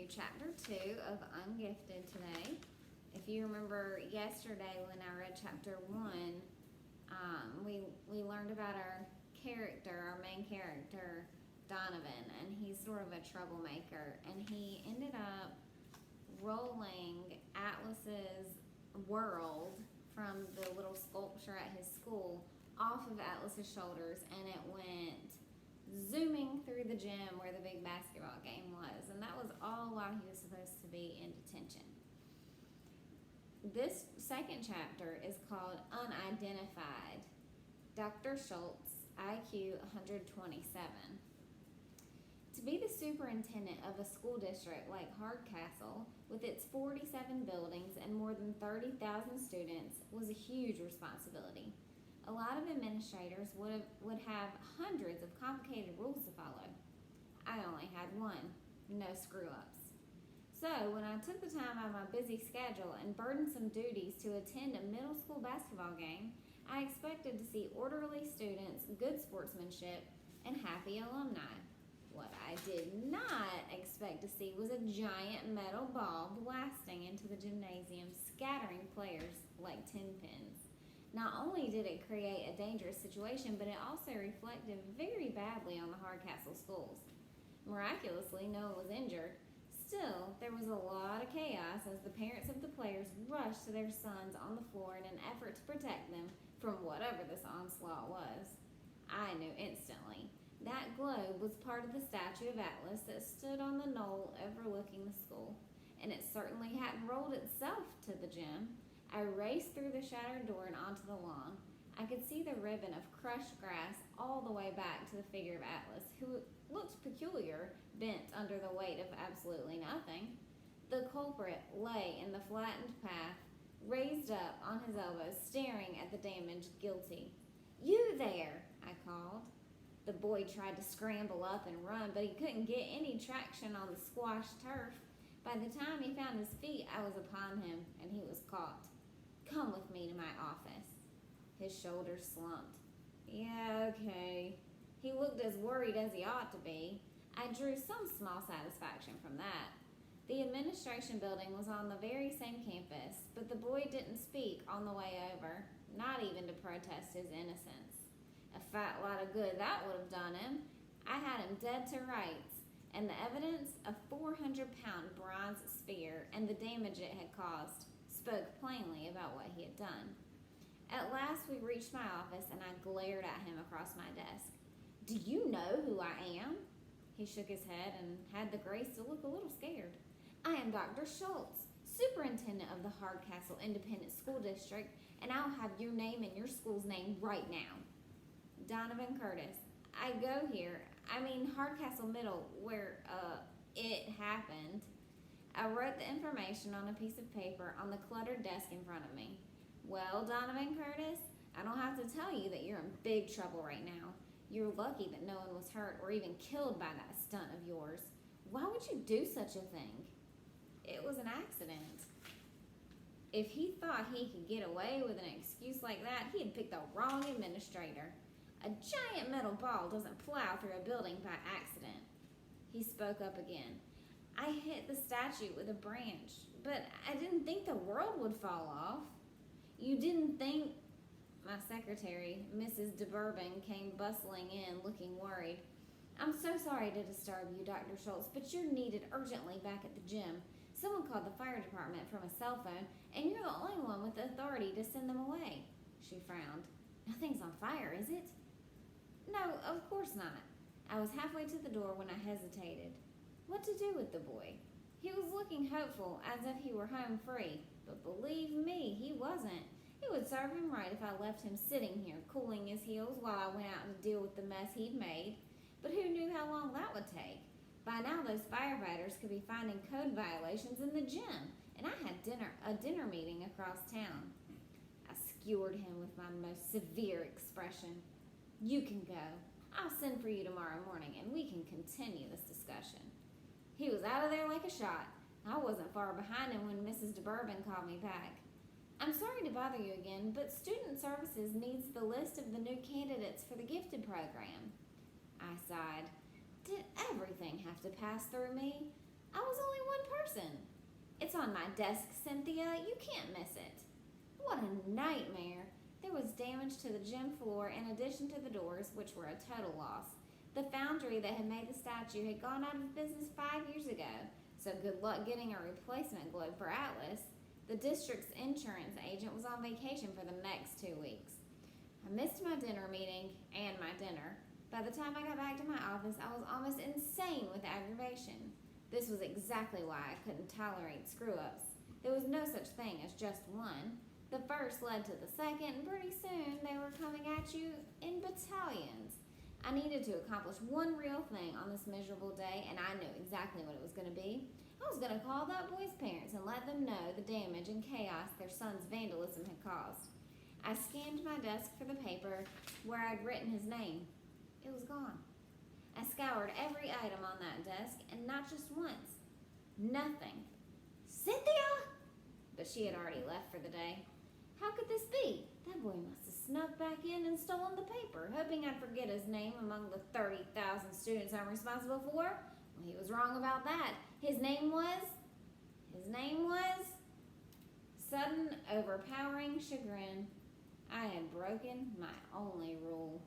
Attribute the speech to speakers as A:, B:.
A: chapter 2 of Ungifted today. If you remember yesterday when I read chapter 1, we learned about our main character, Donovan, and he's sort of a troublemaker, and he ended up rolling Atlas's world from the little sculpture at his school off of Atlas's shoulders, and it went zooming through the gym where the big basketball game was, and that was all while he was supposed to be in detention. This second chapter is called Unidentified. Dr. Schultz, IQ 127. To be the superintendent of a school district like Hardcastle, with its 47 buildings and more than 30,000 students, was a huge responsibility. A lot of administrators would have hundreds of complicated rules to follow. I only had one: no screw-ups. So when I took the time out of my busy schedule and burdensome duties to attend a middle school basketball game, I expected to see orderly students, good sportsmanship, and happy alumni. What I did not expect to see was a giant metal ball blasting into the gymnasium, scattering players like tin pins. Not only did it create a dangerous situation, but it also reflected very badly on the Hardcastle schools. Miraculously, no one was injured. Still, there was a lot of chaos as the parents of the players rushed to their sons on the floor in an effort to protect them from whatever this onslaught was. I knew instantly. That globe was part of the statue of Atlas that stood on the knoll overlooking the school, and it certainly hadn't rolled itself to the gym. I raced through the shattered door and onto the lawn. I could see the ribbon of crushed grass all the way back to the figure of Atlas, who looked peculiar, bent under the weight of absolutely nothing. The culprit lay in the flattened path, raised up on his elbows, staring at the damaged guilty. "You there!" I called. The boy tried to scramble up and run, but he couldn't get any traction on the squashed turf. By the time he found his feet, I was upon him, and he was caught. "Come with me to my office." His shoulders slumped. "Yeah, okay." He looked as worried as he ought to be. I drew some small satisfaction from that. The administration building was on the very same campus, but the boy didn't speak on the way over, not even to protest his innocence. A fat lot of good that would have done him. I had him dead to rights, and the evidence, a 400-pound bronze sphere, and the damage it had caused, spoke plainly about what he had done. At last we reached my office, and I glared at him across my desk. "Do you know who I am?" He shook his head and had the grace to look a little scared. "I am Dr. Schultz, superintendent of the Hardcastle Independent School District, and I'll have your name and your school's name right now." "Donovan Curtis. I go here, Hardcastle Middle, where, it happened." I wrote the information on a piece of paper on the cluttered desk in front of me. "Well, Donovan Curtis, I don't have to tell you that you're in big trouble right now. You're lucky that no one was hurt or even killed by that stunt of yours. Why would you do such a thing?" "It was an accident." If he thought he could get away with an excuse like that, he had picked the wrong administrator. A giant metal ball doesn't plow through a building by accident. He spoke up again. "I hit the statue with a branch, but I didn't think the world would fall off." "You didn't think—" My secretary, Mrs. de Bourbon, came bustling in, looking worried. "I'm so sorry to disturb you, Dr. Schultz, but you're needed urgently back at the gym. Someone called the fire department from a cell phone, and you're the only one with the authority to send them away." She frowned. "Nothing's on fire, is it?" "No, of course not." I was halfway to the door when I hesitated. What to do with the boy? He was looking hopeful, as if he were home free, but believe me, he wasn't. It would serve him right if I left him sitting here, cooling his heels while I went out to deal with the mess he'd made. But who knew how long that would take? By now, those firefighters could be finding code violations in the gym, and I had a dinner meeting across town. I skewered him with my most severe expression. "You can go. I'll send for you tomorrow morning, and we can continue this discussion." He was out of there like a shot. I wasn't far behind him when Mrs. de Bourbon called me back. "I'm sorry to bother you again, but Student Services needs the list of the new candidates for the Gifted program." I sighed. Did everything have to pass through me? I was only one person. It's on my desk, Cynthia. You can't miss it. What a nightmare. There was damage to the gym floor in addition to the doors, which were a total loss. The foundry that had made the statue had gone out of business 5 years ago, so good luck getting a replacement globe for Atlas. The district's insurance agent was on vacation for the next 2 weeks. I missed my dinner meeting and my dinner. By the time I got back to my office, I was almost insane with aggravation. This was exactly why I couldn't tolerate screw-ups. There was no such thing as just one. The first led to the second, and pretty soon they were coming at you in battalions. I needed to accomplish one real thing on this miserable day, and I knew exactly what it was going to be. I was going to call that boy's parents and let them know the damage and chaos their son's vandalism had caused. I scanned my desk for the paper where I'd written his name. It was gone. I scoured every item on that desk, and not just once. Nothing. Cynthia! But she had already left for the day. How could this be? That boy must have snuck back in and stolen the paper, hoping I'd forget his name among the 30,000 students I'm responsible for. Well, he was wrong about that. His name was... Sudden, overpowering chagrin. I had broken my only rule.